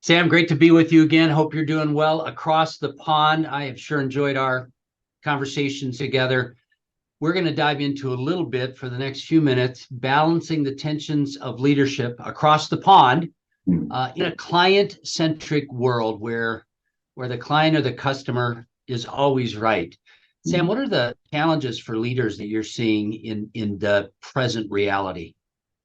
Sam, great to be with you again. Hope you're doing well across the pond. I have sure enjoyed our conversations together. We're going to dive into a little bit for the next few minutes, balancing the tensions of leadership across the pond in a client-centric world where the client or the customer is always right. Sam, what are the challenges for leaders that you're seeing in the present reality?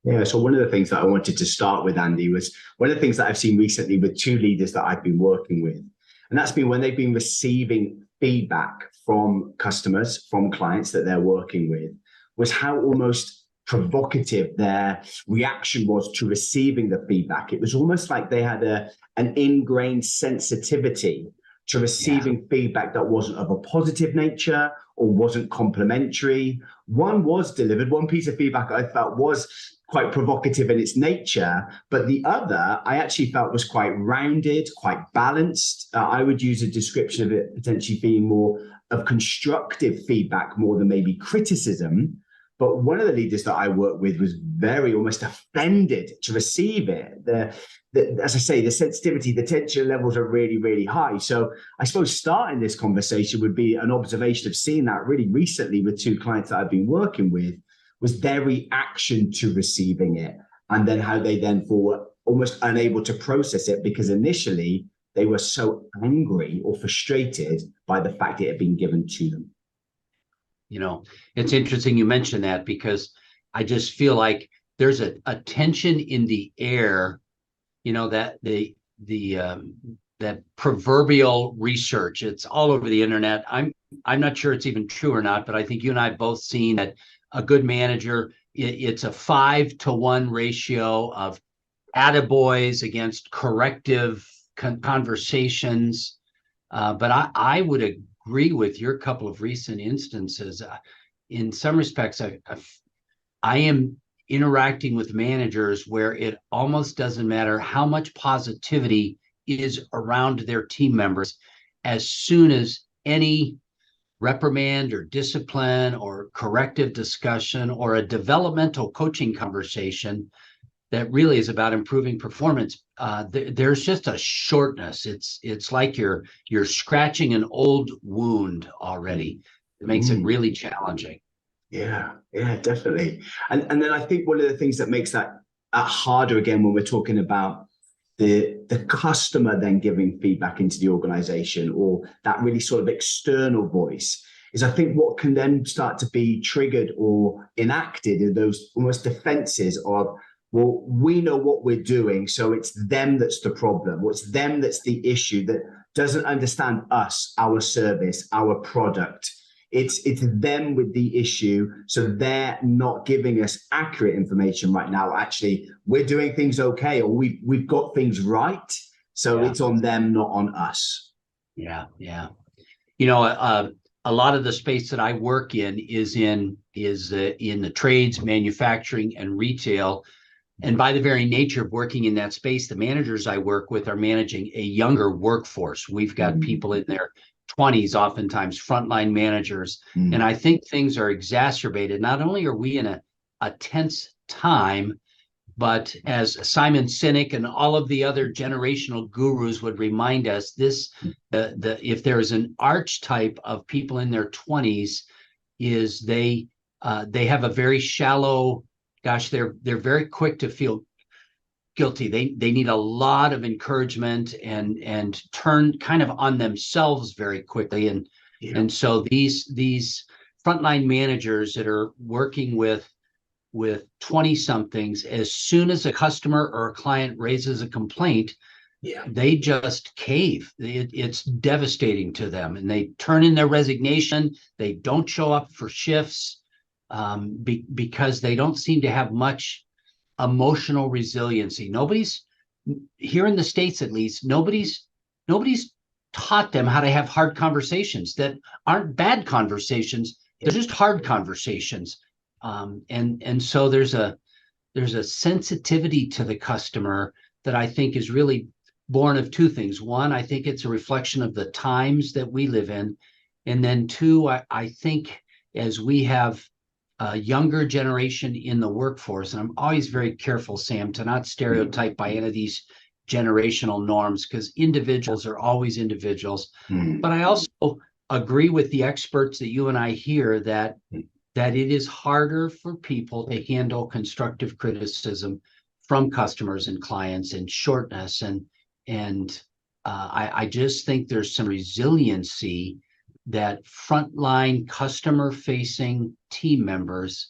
Yeah, so one of the things that I wanted to start with, Andy, was one of the things that I've seen recently with two leaders that I've been working with. And that's been when they've been receiving feedback from customers, from clients that they're working with, was how almost provocative their reaction was to receiving the feedback. It was almost like they had an ingrained sensitivity to receiving feedback that wasn't of a positive nature or wasn't complimentary. One was delivered, one piece of feedback I felt was quite provocative in its nature, but the other I actually felt was quite rounded, quite balanced. I would use a description of it potentially being more of constructive feedback more than maybe criticism. But one of the leaders that I worked with was very almost offended to receive it. As I say, the sensitivity, the tension levels are really, really high. So I suppose starting this conversation would be an observation of seeing that really recently with two clients that I've been working with, was their reaction to receiving it, and then how they then were almost unable to process it because initially they were so angry or frustrated by the fact it had been given to them. You know, it's interesting you mentioned that because I just feel like there's a tension in the air, that that proverbial research. It's all over the internet. I'm not sure it's even true or not, but I think you and I have both seen that a good manager, it's a 5-to-1 ratio of attaboys against corrective conversations. But I would agree with your couple of recent instances. In some respects, I am interacting with managers where it almost doesn't matter how much positivity is around their team members. As soon as any reprimand or discipline or corrective discussion or a developmental coaching conversation that really is about improving performance, there's just a shortness. It's like you're scratching an old wound already. It makes it really challenging. Yeah, definitely. And then I think one of the things that makes that harder again when we're talking about the customer then giving feedback into the organization, or that really sort of external voice, is I think what can then start to be triggered or enacted are those almost defenses of, well, we know what we're doing, so it's them that's the problem, or it's them that's the issue, that doesn't understand us, our service, our product. It's them with the issue, so they're not giving us accurate information right now. Actually, we're doing things okay, or we've got things right, so it's on them, not on us. Yeah. A lot of the space that I work in is in the trades, manufacturing, and retail. And by the very nature of working in that space, the managers I work with are managing a younger workforce. We've got people in their 20s, oftentimes frontline managers. And I think things are exacerbated. Not only are we in a tense time, but as Simon Sinek and all of the other generational gurus would remind us, if there is an archetype of people in their 20s, is they have a very shallow, they're very quick to feel guilty. They need a lot of encouragement and turn kind of on themselves very quickly. And so these frontline managers that are working with 20 somethings, as soon as a customer or a client raises a complaint, they just cave. It's devastating to them, and they turn in their resignation. They don't show up for shifts because they don't seem to have much emotional resiliency. Nobody's here in the States, at least, nobody's taught them how to have hard conversations that aren't bad conversations. They're just hard conversations. And so there's a sensitivity to the customer that I think is really born of two things. One, I think it's a reflection of the times that we live in. And then two, I think as we have a younger generation in the workforce, and I'm always very careful, Sam, to not stereotype by any of these generational norms, because individuals are always individuals. Mm. But I also agree with the experts that you and I hear that it is harder for people to handle constructive criticism from customers and clients and shortness. And I just think there's some resiliency that frontline customer-facing team members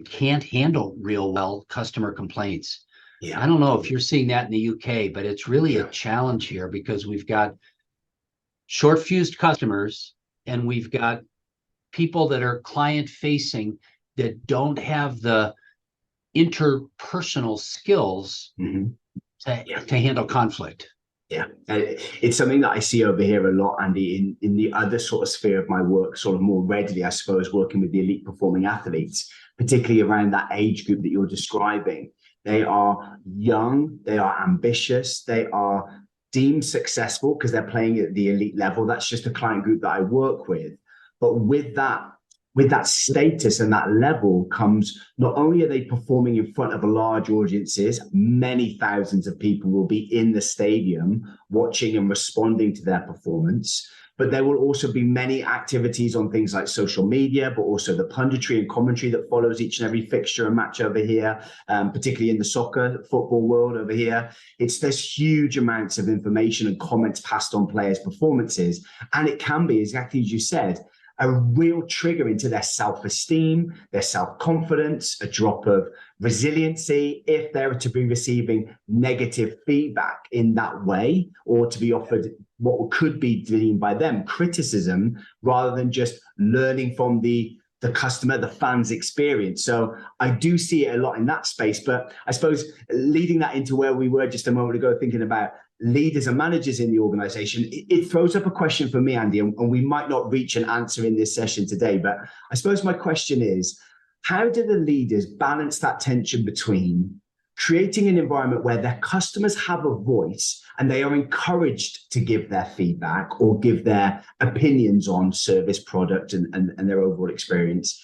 can't handle real well customer complaints. Yeah. I don't know if you're seeing that in the UK, but it's really a challenge here because we've got short-fused customers and we've got people that are client-facing that don't have the interpersonal skills to handle conflict. Yeah, it's something that I see over here a lot, Andy, in the other sort of sphere of my work, sort of more readily, I suppose, working with the elite performing athletes, particularly around that age group that you're describing. They are young, they are ambitious, they are deemed successful because they're playing at the elite level. That's just a client group that I work with. But with that status and that level comes, not only are they performing in front of large audiences, many thousands of people will be in the stadium watching and responding to their performance, but there will also be many activities on things like social media, but also the punditry and commentary that follows each and every fixture and match over here, particularly in the football world over here. There's huge amounts of information and comments passed on players' performances, and it can be, exactly as you said, a real trigger into their self-esteem, their self-confidence, a drop of resiliency if they're to be receiving negative feedback in that way, or to be offered what could be deemed by them criticism, rather than just learning from the customer, the fan's experience. So I do see it a lot in that space. But I suppose leading that into where we were just a moment ago, thinking about leaders and managers in the organization, it throws up a question for me, Andy, and we might not reach an answer in this session today, but I suppose my question is, how do the leaders balance that tension between creating an environment where their customers have a voice and they are encouraged to give their feedback or give their opinions on service, product, and their overall experience,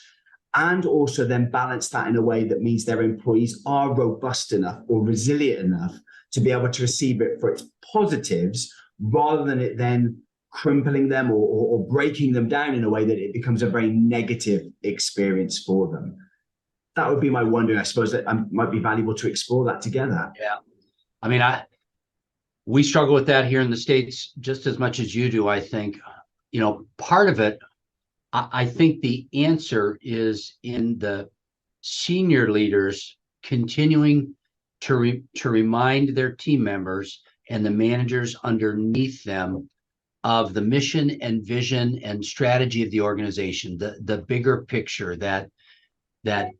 and also then balance that in a way that means their employees are robust enough or resilient enough to be able to receive it for its positives, rather than it then crippling them or breaking them down in a way that it becomes a very negative experience for them? That would be my wondering. I suppose that might be valuable to explore that together. Yeah. I mean, we struggle with that here in the States just as much as you do, I think. Part of it, I think the answer is in the senior leaders continuing to remind their team members and the managers underneath them of the mission and vision and strategy of the organization, the bigger picture, that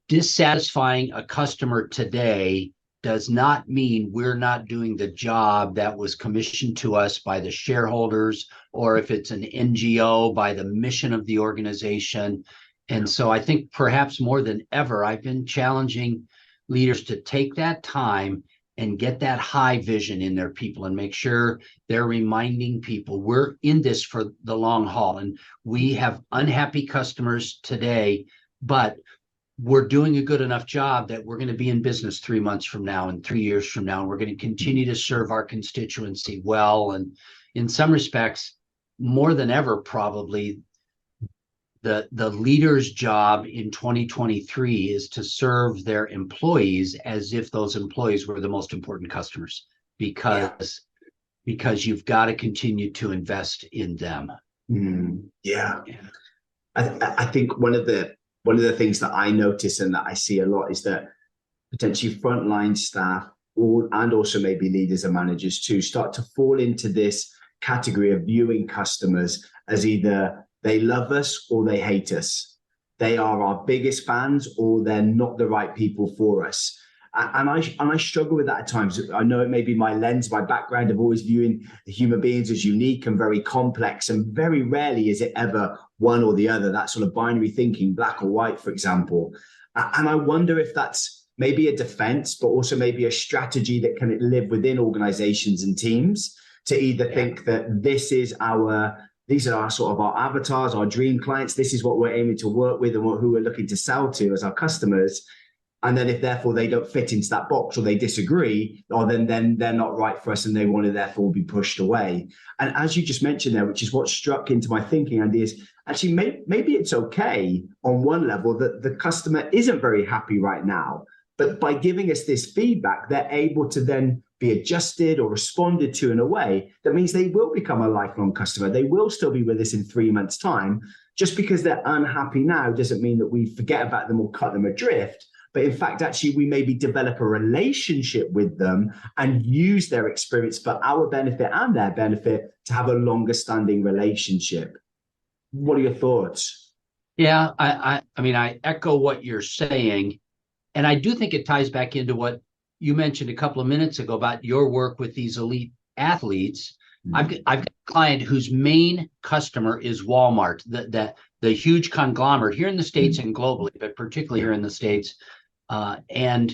dissatisfying a customer today does not mean we're not doing the job that was commissioned to us by the shareholders, or if it's an NGO, by the mission of the organization. And so I think perhaps more than ever, I've been challenging leaders to take that time and get that high vision in their people and make sure they're reminding people we're in this for the long haul. And we have unhappy customers today, but we're doing a good enough job that we're going to be in business 3 months from now and 3 years from now. And we're going to continue to serve our constituency well. And in some respects, more than ever, probably the leader's job in 2023 is to serve their employees as if those employees were the most important customers, because you've got to continue to invest in them. Yeah. I think one of the things that I notice and that I see a lot is that potentially frontline staff and also maybe leaders and managers too start to fall into this category of viewing customers as either they love us or they hate us. They are our biggest fans or they're not the right people for us. And I struggle with that at times. I know it may be my lens, my background of always viewing human beings as unique and very complex, and very rarely is it ever one or the other, that sort of binary thinking, black or white, for example. And I wonder if that's maybe a defense, but also maybe a strategy that can live within organizations and teams to either think that these are our sort of our avatars, our dream clients. This is what we're aiming to work with and who we're looking to sell to as our customers. And then if therefore they don't fit into that box or they disagree, or then they're not right for us and they want to therefore be pushed away. And as you just mentioned there, which is what struck into my thinking, Andy, is actually maybe it's okay on one level that the customer isn't very happy right now. But by giving us this feedback, they're able to then be adjusted or responded to in a way that means they will become a lifelong customer. They will still be with us in 3 months' time. Just because they're unhappy now doesn't mean that we forget about them or cut them adrift. But in fact, actually, we maybe develop a relationship with them and use their experience for our benefit and their benefit to have a longer standing relationship. What are your thoughts? Yeah, I mean, I echo what you're saying. And I do think it ties back into what you mentioned a couple of minutes ago about your work with these elite athletes. I've got a client whose main customer is Walmart, the huge conglomerate here in the States and globally, but particularly here in the States. And,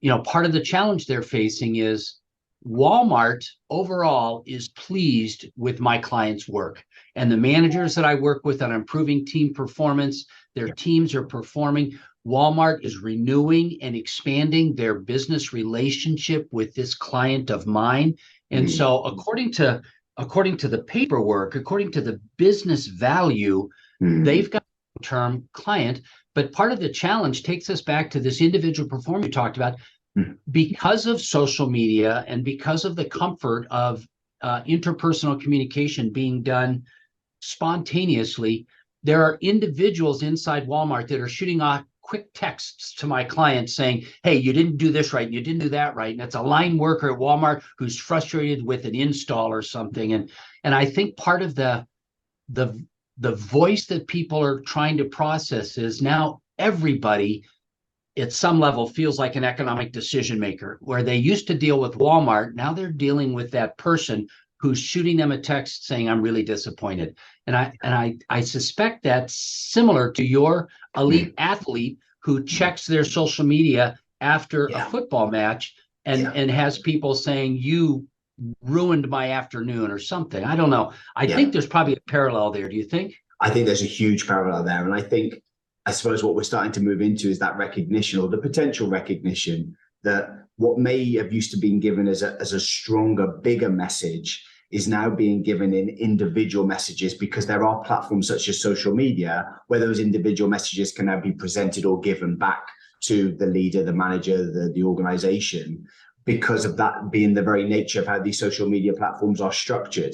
you know, part of the challenge they're facing is Walmart overall is pleased with my client's work. And the managers that I work with on improving team performance, their teams are performing. Walmart is renewing and expanding their business relationship with this client of mine. And so according to the paperwork, according to the business value, they've got a long-term client. But part of the challenge takes us back to this individual performer you talked about. Because of social media and because of the comfort of interpersonal communication being done spontaneously, there are individuals inside Walmart that are shooting off quick texts to my clients saying, hey, you didn't do this right, you didn't do that right. And it's a line worker at Walmart who's frustrated with an install or something. And I think part of the voice that people are trying to process is now everybody at some level feels like an economic decision maker, where they used to deal with Walmart. Now they're dealing with that person who's shooting them a text saying, I'm really disappointed. And I suspect that's similar to your elite athlete who checks their social media after a football match and has people saying, you ruined my afternoon or something. I don't know. I think there's probably a parallel there. Do you think? I think there's a huge parallel there. And I suppose what we're starting to move into is that recognition, or the potential recognition, that what may have used to been given as a stronger, bigger message is now being given in individual messages, because there are platforms such as social media where those individual messages can now be presented or given back to the leader, the manager, the organization, because of that being the very nature of how these social media platforms are structured.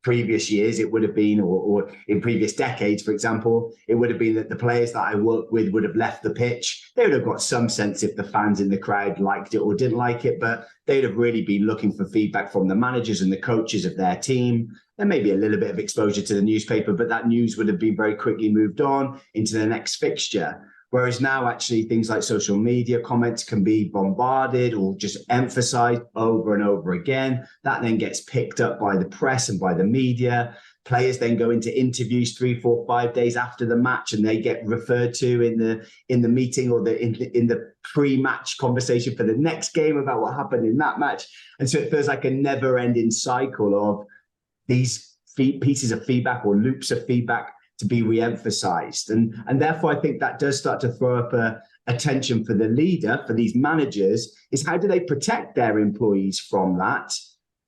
Previous years, it would have been, or in previous decades, for example, it would have been that the players that I worked with would have left the pitch. They would have got some sense if the fans in the crowd liked it or didn't like it, but they'd have really been looking for feedback from the managers and the coaches of their team. There may be a little bit of exposure to the newspaper, but that news would have been very quickly moved on into the next fixture. Whereas now, actually, things like social media comments can be bombarded or just emphasized over and over again. That then gets picked up by the press and by the media. Players then go into interviews 3, 4, 5 days after the match, and they get referred to in the meeting or in the pre-match conversation for the next game about what happened in that match. And so it feels like a never-ending cycle of these pieces of feedback or loops of feedback to be re-emphasized. And therefore, I think that does start to throw up a tension for the leader, for these managers, is how do they protect their employees from that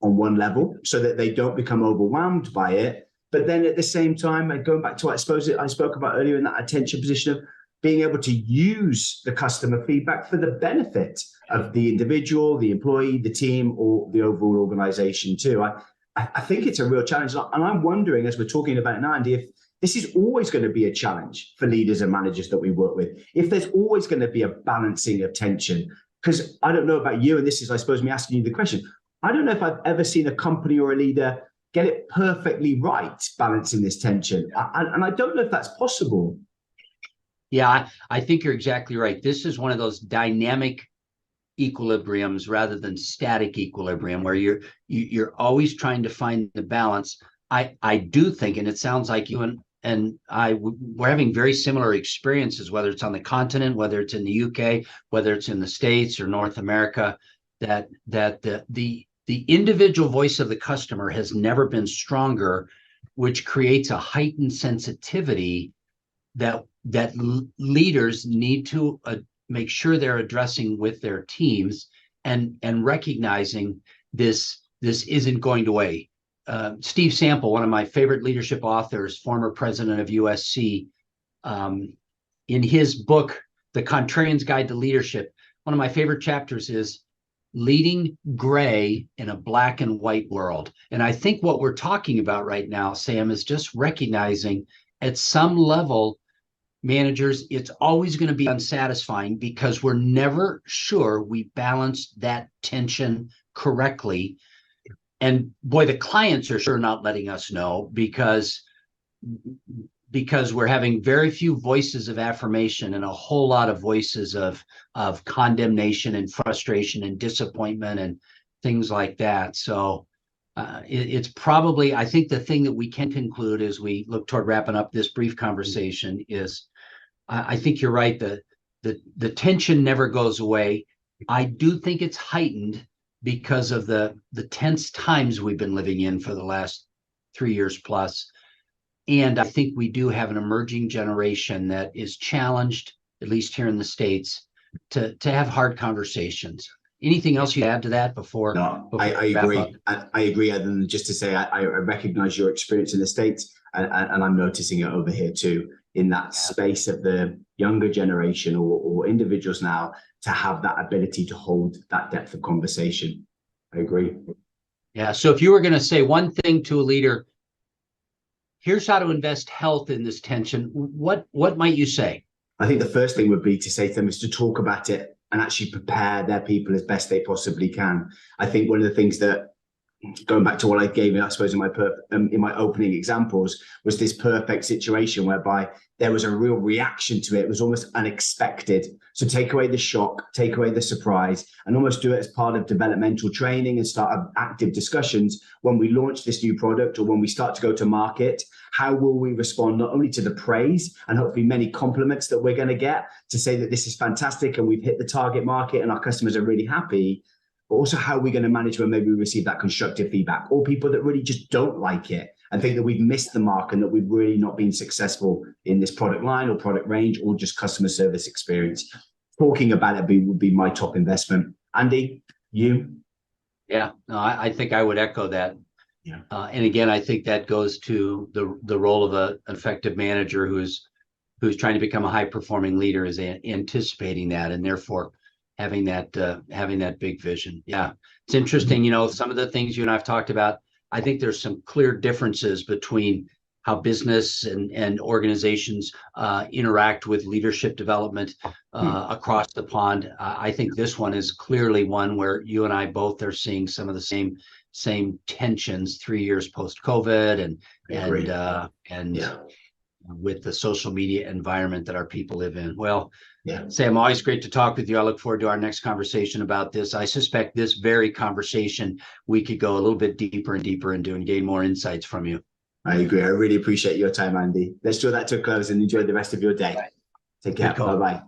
on one level so that they don't become overwhelmed by it. But then at the same time, and going back to what I spoke about earlier in that attention position of being able to use the customer feedback for the benefit of the individual, the employee, the team, or the overall organization too. I think it's a real challenge. And I'm wondering, as we're talking about it now, Andy, if this is always going to be a challenge for leaders and managers that we work with. If there's always going to be a balancing of tension, because I don't know about you, and this is, I suppose, me asking you the question. I don't know if I've ever seen a company or a leader get it perfectly right, balancing this tension. And I don't know if that's possible. Yeah, I think you're exactly right. This is one of those dynamic equilibriums rather than static equilibrium where you're always trying to find the balance. I do think, and it sounds like you and we're having very similar experiences, whether it's on the continent, whether it's in the UK, whether it's in the States or North America, that the individual voice of the customer has never been stronger, which creates a heightened sensitivity that leaders need to make sure they're addressing with their teams and recognizing this isn't going away. Steve Sample, one of my favorite leadership authors, former president of USC, in his book, The Contrarian's Guide to Leadership, one of my favorite chapters is Leading Gray in a Black and White World. And I think what we're talking about right now, Sam, is just recognizing at some level, managers, it's always going to be unsatisfying because we're never sure we balanced that tension correctly. And boy, the clients are sure not letting us know because we're having very few voices of affirmation and a whole lot of voices of condemnation and frustration and disappointment and things like that. So it's probably, I think the thing that we can conclude as we look toward wrapping up this brief conversation is, I think you're right. The tension never goes away. I do think it's heightened because of the tense times we've been living in for the last 3 years plus. And I think we do have an emerging generation that is challenged, at least here in the States, to have hard conversations. Anything else you add to that before? No, I agree. I agree. Other than just to say, I recognize your experience in the States, and I'm noticing it over here too, in that space of the younger generation or individuals now to have that ability to hold that depth of conversation. I agree. Yeah. So if you were going to say one thing to a leader, here's how to invest health in this tension, what might you say? I think the first thing would be to say to them is to talk about it and actually prepare their people as best they possibly can. I think one of the things that, going back to what I gave, I suppose, in my opening examples, was this perfect situation whereby there was a real reaction to it. It was almost unexpected. So take away the shock, take away the surprise, and almost do it as part of developmental training and start active discussions when we launch this new product or when we start to go to market. How will we respond not only to the praise and hopefully many compliments that we're going to get to say that this is fantastic and we've hit the target market and our customers are really happy, but also how are we going to manage when maybe we receive that constructive feedback or people that really just don't like it and think that we've missed the mark and that we've really not been successful in this product line or product range or just customer service experience. Talking about it would be my top investment. Andy, you? Yeah, no, I think I would echo that. Yeah. And again, I think that goes to the role of an effective manager who's trying to become a high performing leader, is anticipating that and therefore having that big vision. Yeah, it's interesting. Some of the things you and I've talked about, I think there's some clear differences between how business and organizations interact with leadership development across the pond. I think this one is clearly one where you and I both are seeing some of the same tensions 3 years post-COVID and with the social media environment that our people live in. Well, yeah, Sam, always great to talk with you. I look forward to our next conversation about this. I suspect this very conversation, we could go a little bit deeper and deeper into and gain more insights from you. I agree. I really appreciate your time, Andy. Let's draw that to a close and enjoy the rest of your day. Take care. Bye-bye.